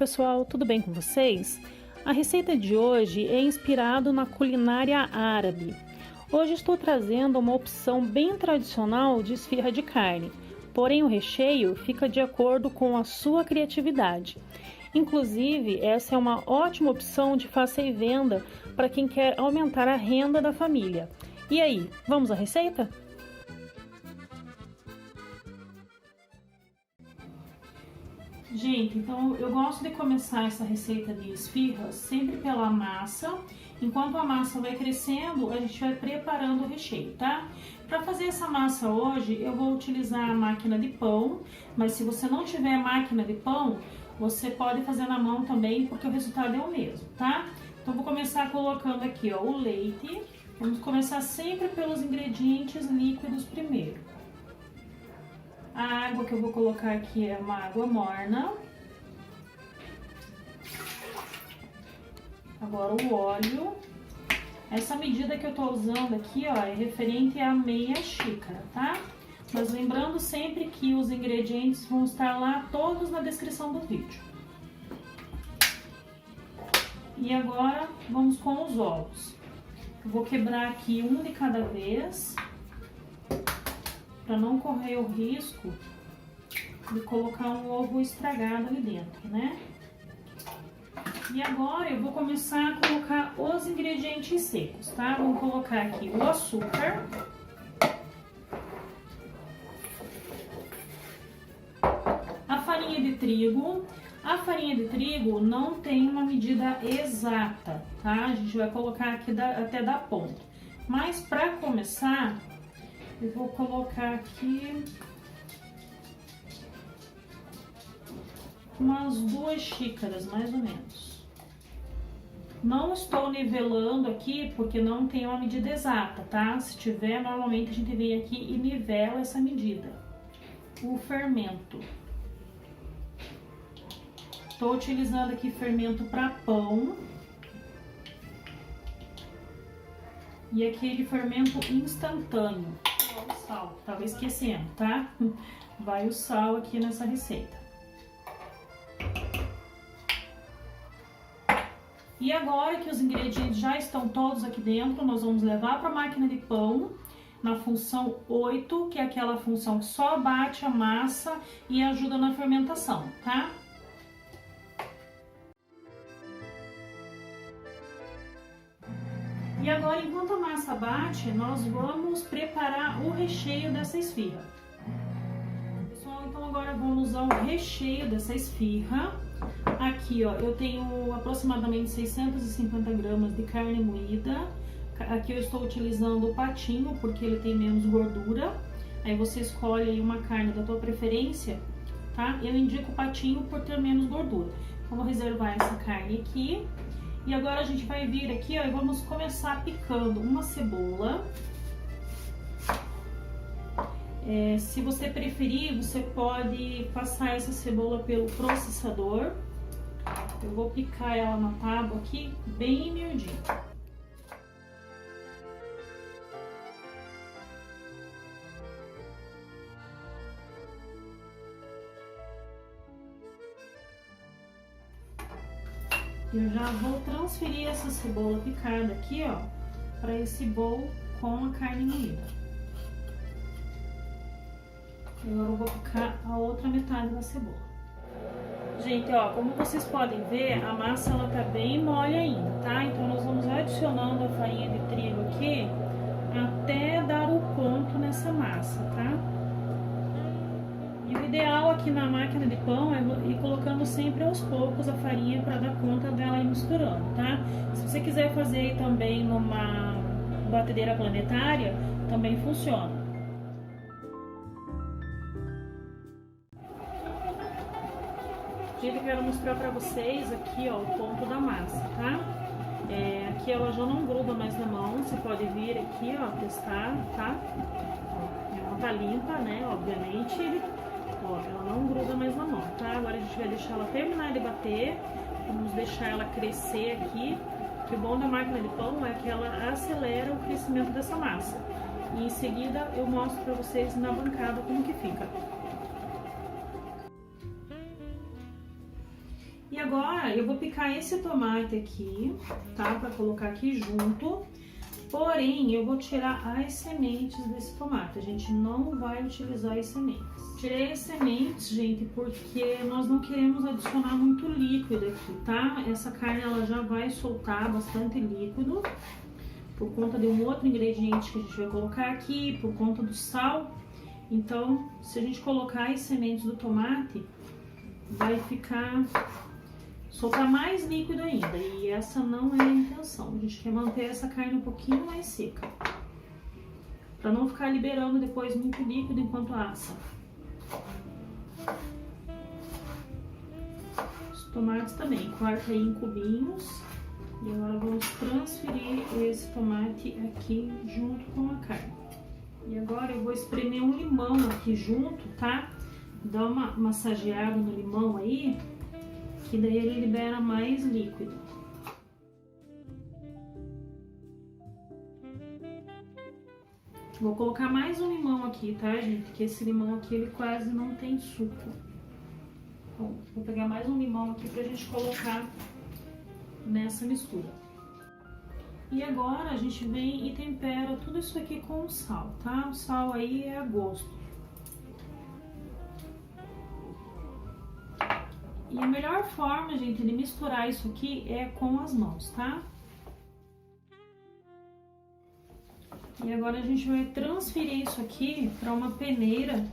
pessoal, tudo bem com vocês? A receita de hoje é inspirada na culinária árabe. Hoje estou trazendo uma opção bem tradicional de esfirra de carne, porém o recheio fica de acordo com a sua criatividade. Inclusive, essa é uma ótima opção de faça e venda para quem quer aumentar a renda da família. E aí, vamos à receita? Gente, então eu gosto de começar essa receita de esfirra sempre pela massa. Enquanto a massa vai crescendo, a gente vai preparando o recheio, tá? Para fazer essa massa hoje, eu vou utilizar a máquina de pão, mas se você não tiver máquina de pão, você pode fazer na mão também, porque o resultado é o mesmo, tá? Então vou começar colocando aqui, ó, o leite. Vamos começar sempre pelos ingredientes líquidos primeiro. A água que eu vou colocar aqui é uma água morna. Agora o óleo. Essa medida que eu tô usando aqui, ó, é referente a meia xícara, tá? Mas lembrando sempre que os ingredientes vão estar lá todos na descrição do vídeo. E agora vamos com os ovos. Eu vou quebrar aqui um de cada vez, para não correr o risco de colocar um ovo estragado ali dentro, né? E agora eu vou começar a colocar os ingredientes secos, tá? Vamos colocar aqui o açúcar, a farinha de trigo. A farinha de trigo não tem uma medida exata, tá? A gente vai colocar aqui até dar ponto. Mas para começar, eu vou colocar aqui umas 2 xícaras, mais ou menos. Não estou nivelando aqui porque não tem uma medida exata, tá? Se tiver, normalmente a gente vem aqui e nivela essa medida. O fermento. Estou utilizando aqui fermento para pão. E aquele fermento instantâneo. O sal, tava esquecendo, tá? Vai o sal aqui nessa receita. E agora que os ingredientes já estão todos aqui dentro, nós vamos levar para a máquina de pão na função 8, que é aquela função que só bate a massa e ajuda na fermentação, tá? E agora, enquanto a massa bate, nós vamos preparar o recheio dessa esfirra. Pessoal, então agora vamos ao recheio dessa esfirra. Aqui, ó, eu tenho aproximadamente 650 gramas de carne moída. Aqui eu estou utilizando o patinho, porque ele tem menos gordura. Aí você escolhe aí uma carne da tua preferência, tá? Eu indico o patinho por ter menos gordura. Então, vou reservar essa carne aqui. E agora a gente vai vir aqui, ó, e vamos começar picando uma cebola. Se você preferir, você pode passar essa cebola pelo processador. Eu vou picar ela na tábua aqui, bem miudinho. Eu já vou transferir essa cebola picada aqui, ó, para esse bowl com a carne moída. Agora eu vou picar a outra metade da cebola. Gente, ó, como vocês podem ver, a massa ela tá bem mole ainda, tá? Então nós vamos adicionando a farinha de trigo aqui até dar o ponto nessa massa, tá? E o ideal aqui na máquina de pão é ir colocando sempre aos poucos a farinha para dar conta dela ir misturando, tá? Se você quiser fazer aí também numa batedeira planetária, também funciona. Gente, eu quero mostrar para vocês aqui, ó, o ponto da massa, tá? Aqui ela já não gruda mais na mão, você pode vir aqui, ó, testar, tá? Ó, ela tá limpa, né, obviamente. Ó, ela não gruda mais na mão, tá? Agora a gente vai deixar ela terminar de bater. Vamos deixar ela crescer aqui. Que o bom da máquina de pão é que ela acelera o crescimento dessa massa. E em seguida eu mostro pra vocês na bancada como que fica. E agora eu vou picar esse tomate aqui, tá? Pra colocar aqui junto. Porém, eu vou tirar as sementes desse tomate. A gente não vai utilizar as sementes. Tirei as sementes, gente, porque nós não queremos adicionar muito líquido aqui, tá? Essa carne, ela já vai soltar bastante líquido por conta de um outro ingrediente que a gente vai colocar aqui, por conta do sal. Então, se a gente colocar as sementes do tomate, vai soltar mais líquido ainda, e essa não é a intenção. A gente quer manter essa carne um pouquinho mais seca, para não ficar liberando depois muito líquido enquanto assa. Os tomates também, corta aí em cubinhos. E agora vamos transferir esse tomate aqui junto com a carne. E agora eu vou espremer um limão aqui junto, tá? Dá uma massageada no limão aí, que daí ele libera mais líquido. Vou colocar mais um limão aqui, tá, gente? Porque esse limão aqui, ele quase não tem suco. Bom, vou pegar mais um limão aqui pra gente colocar nessa mistura. E agora a gente vem e tempera tudo isso aqui com sal, tá? O sal aí é a gosto. E a melhor forma, gente, de misturar isso aqui é com as mãos, tá? E agora a gente vai transferir isso aqui para uma peneira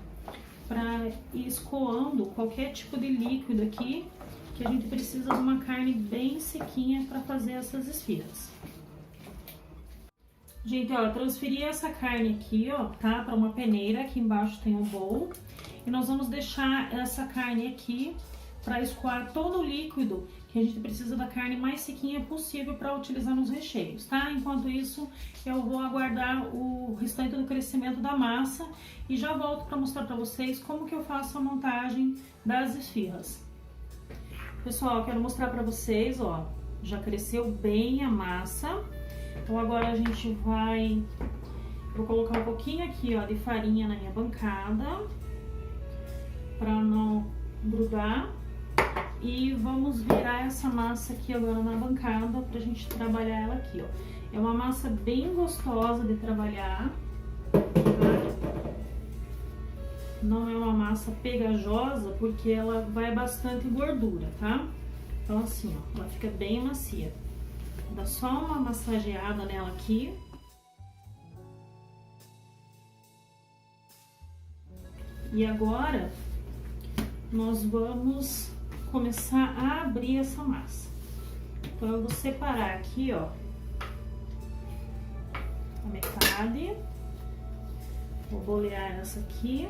para ir escoando qualquer tipo de líquido aqui, que a gente precisa de uma carne bem sequinha para fazer essas esfirras. Gente, ó, eu transferi essa carne aqui, ó, tá? Para uma peneira, aqui embaixo tem um bowl. E nós vamos deixar essa carne aqui para escoar todo o líquido que a gente precisa da carne mais sequinha possível para utilizar nos recheios, tá? Enquanto isso, eu vou aguardar o restante do crescimento da massa e já volto para mostrar para vocês como que eu faço a montagem das esfirras. Pessoal, eu quero mostrar para vocês, ó, já cresceu bem a massa. Então agora a gente vou colocar um pouquinho aqui, ó, de farinha na minha bancada para não grudar. E vamos virar essa massa aqui agora na bancada pra gente trabalhar ela aqui, ó. É uma massa bem gostosa de trabalhar, tá? Não é uma massa pegajosa porque ela vai bastante gordura, tá? Então assim, ó, ela fica bem macia. Dá só uma massageada nela aqui. E agora nós vamos começar a abrir essa massa. Então eu vou separar aqui, ó, a metade. Vou bolear essa aqui.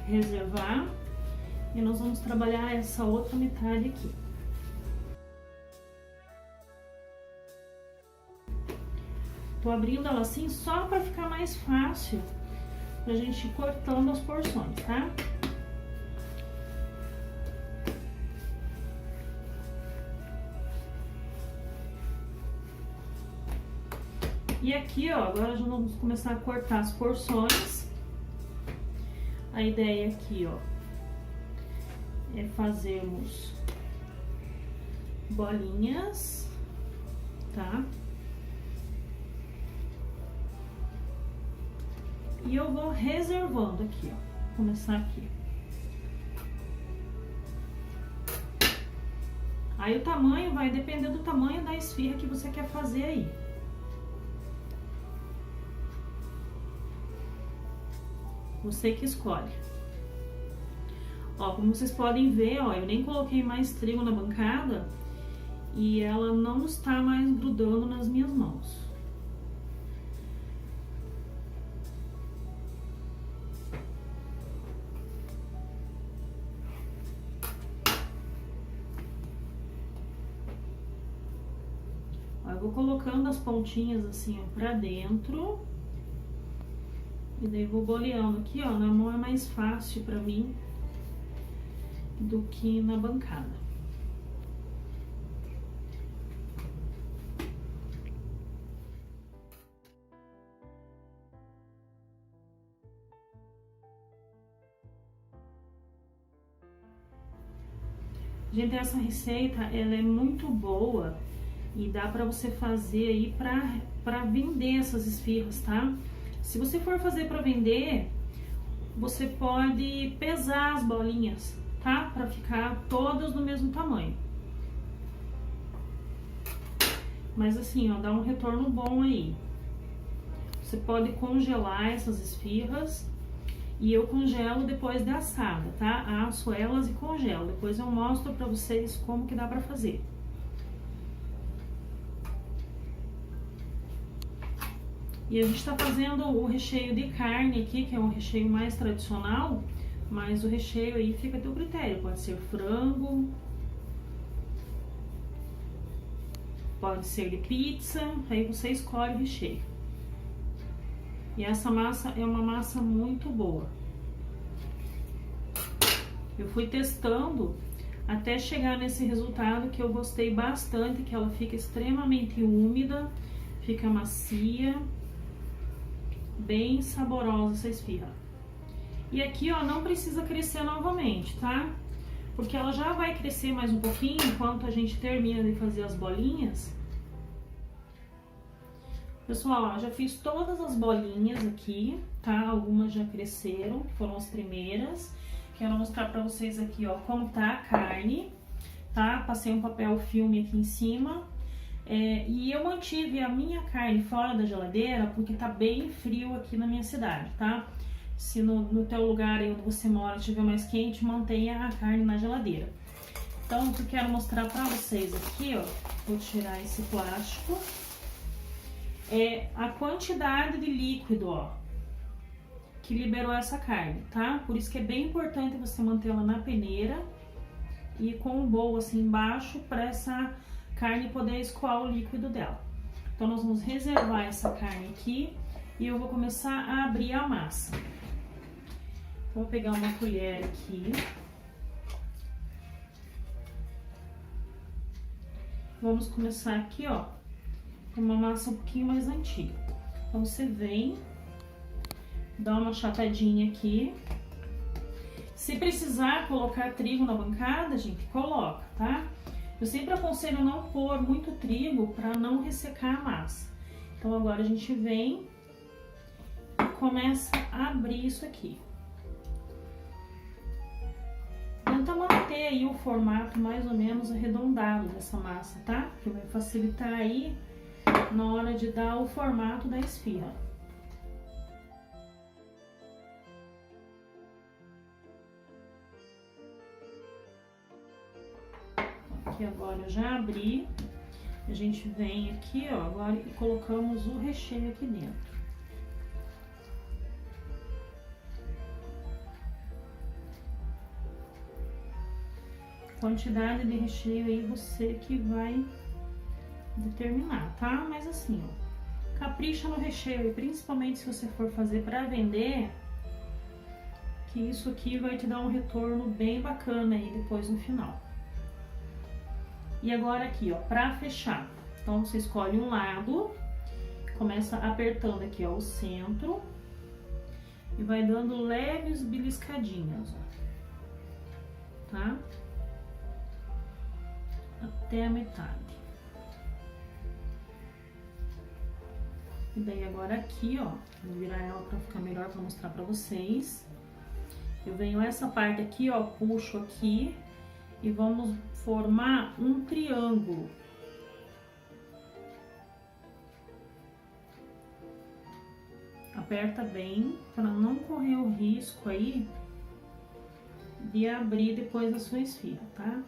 Reservar. E nós vamos trabalhar essa outra metade aqui. Tô abrindo ela assim só pra ficar mais fácil pra gente ir cortando as porções, tá? E aqui, ó, agora já vamos começar a cortar as porções. A ideia aqui, ó, é fazermos bolinhas, tá? E eu vou reservando aqui, ó. Vou começar aqui. Aí o tamanho vai depender do tamanho da esfirra que você quer fazer aí. Você que escolhe. Ó, como vocês podem ver, ó, eu nem coloquei mais trigo na bancada e ela não está mais grudando nas minhas mãos. Ó, eu vou colocando as pontinhas assim, ó, pra dentro. E daí vou boleando aqui, ó, na mão é mais fácil pra mim do que na bancada. Gente, essa receita, ela é muito boa e dá pra você fazer aí pra vender essas esfirras, tá? Se você for fazer pra vender, você pode pesar as bolinhas, tá? Pra ficar todas do mesmo tamanho. Mas assim, ó, dá um retorno bom aí. Você pode congelar essas esfirras e eu congelo depois de assada, tá? Asso elas e congelo. Depois eu mostro pra vocês como que dá pra fazer. E a gente tá fazendo o recheio de carne aqui, que é um recheio mais tradicional, mas o recheio aí fica a teu critério. Pode ser frango, pode ser de pizza, aí você escolhe o recheio. E essa massa é uma massa muito boa. Eu fui testando até chegar nesse resultado que eu gostei bastante, que ela fica extremamente úmida, fica macia, bem saborosa essa esfirra. E aqui, ó, não precisa crescer novamente, tá? Porque ela já vai crescer mais um pouquinho enquanto a gente termina de fazer as bolinhas. Pessoal, ó, já fiz todas as bolinhas aqui, tá? Algumas já cresceram, foram as primeiras. Quero mostrar pra vocês aqui, ó, como tá a carne, tá? Passei um papel filme aqui em cima. E eu mantive a minha carne fora da geladeira porque tá bem frio aqui na minha cidade, tá? Se no teu lugar aí onde você mora estiver mais quente, mantenha a carne na geladeira. Então, o que eu quero mostrar pra vocês aqui, ó, vou tirar esse plástico, é a quantidade de líquido, ó, que liberou essa carne, tá? Por isso que é bem importante você mantê-la na peneira e com um bowl assim embaixo para essa carne poder escoar o líquido dela. Então, nós vamos reservar essa carne aqui e eu vou começar a abrir a massa. Vou pegar uma colher aqui. Vamos começar aqui, ó, com uma massa um pouquinho mais antiga. Então, você vem, dá uma achatadinha aqui. Se precisar colocar trigo na bancada, gente, coloca, tá? Eu sempre aconselho não pôr muito trigo para não ressecar a massa. Então, agora a gente vem e começa a abrir isso aqui. Tenta manter aí o formato mais ou menos arredondado dessa massa, tá? Que vai facilitar aí na hora de dar o formato da esfirra. Aqui agora eu já abri, a gente vem aqui, ó, agora e colocamos o recheio aqui dentro. Quantidade de recheio aí você que vai determinar, tá? Mas assim, ó, capricha no recheio e principalmente se você for fazer para vender, que isso aqui vai te dar um retorno bem bacana aí depois no final. E agora aqui, ó, pra fechar, então você escolhe um lado, começa apertando aqui, ó, o centro e vai dando leves beliscadinhas, ó, tá? Até a metade. E daí agora aqui, ó, vou virar ela pra ficar melhor pra mostrar pra vocês. Eu venho essa parte aqui, ó, puxo aqui e vamos formar um triângulo. Aperta bem para não correr o risco aí de abrir depois da sua esfirra, tá?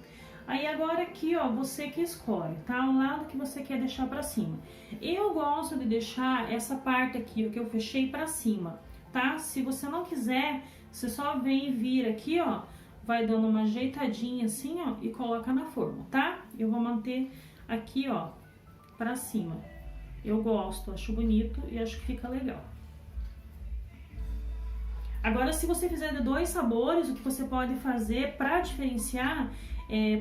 Aí agora aqui, ó, você que escolhe, tá? O lado que você quer deixar pra cima. Eu gosto de deixar essa parte aqui, ó, que eu fechei pra cima, tá? Se você não quiser, você só vem e vira aqui, ó, vai dando uma ajeitadinha assim, ó, e coloca na forma, tá? Eu vou manter aqui, ó, pra cima. Eu gosto, acho bonito e acho que fica legal. Agora, se você fizer de 2 sabores, o que você pode fazer pra diferenciar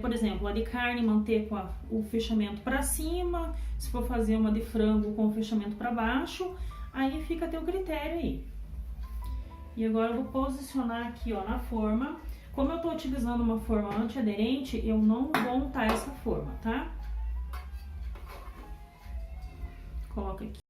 por exemplo, a de carne manter com o fechamento para cima, se for fazer uma de frango com o fechamento para baixo, aí fica a teu critério aí. E agora eu vou posicionar aqui, ó, na forma. Como eu tô utilizando uma forma antiaderente, eu não vou untar essa forma, tá? Coloca aqui.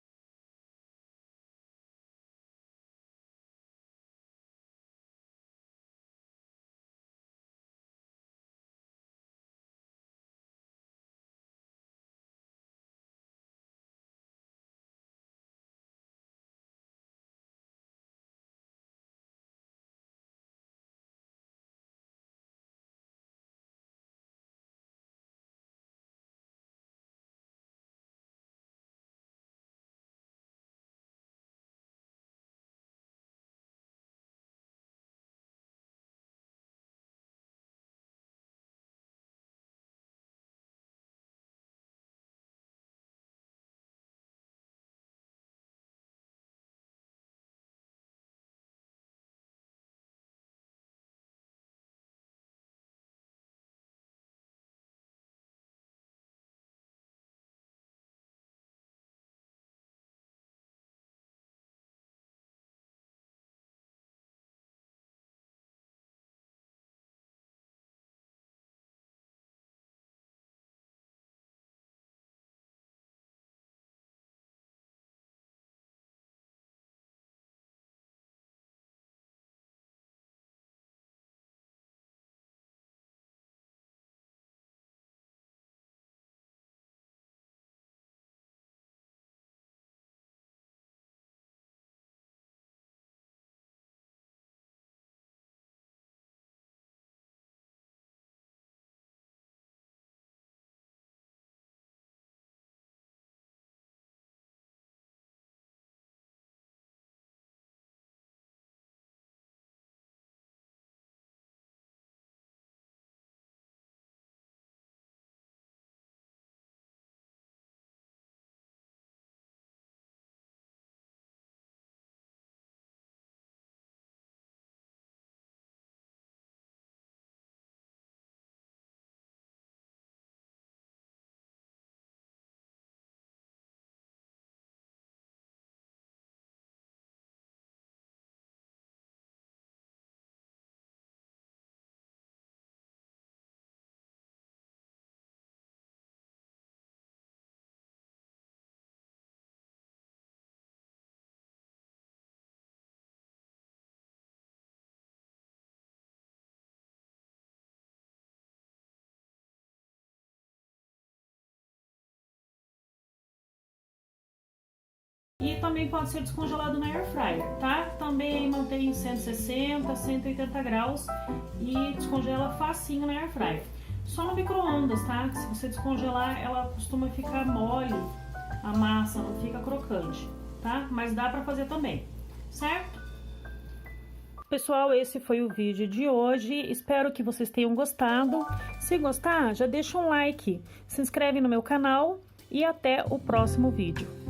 E também pode ser descongelado na air fryer, tá? Também mantém em 160, 180 graus e descongela facinho na air fryer. Só no micro-ondas, tá? Se você descongelar, ela costuma ficar mole, a massa não fica crocante, tá? Mas dá pra fazer também, certo? Pessoal, esse foi o vídeo de hoje, espero que vocês tenham gostado. Se gostar, já deixa um like, se inscreve no meu canal e até o próximo vídeo.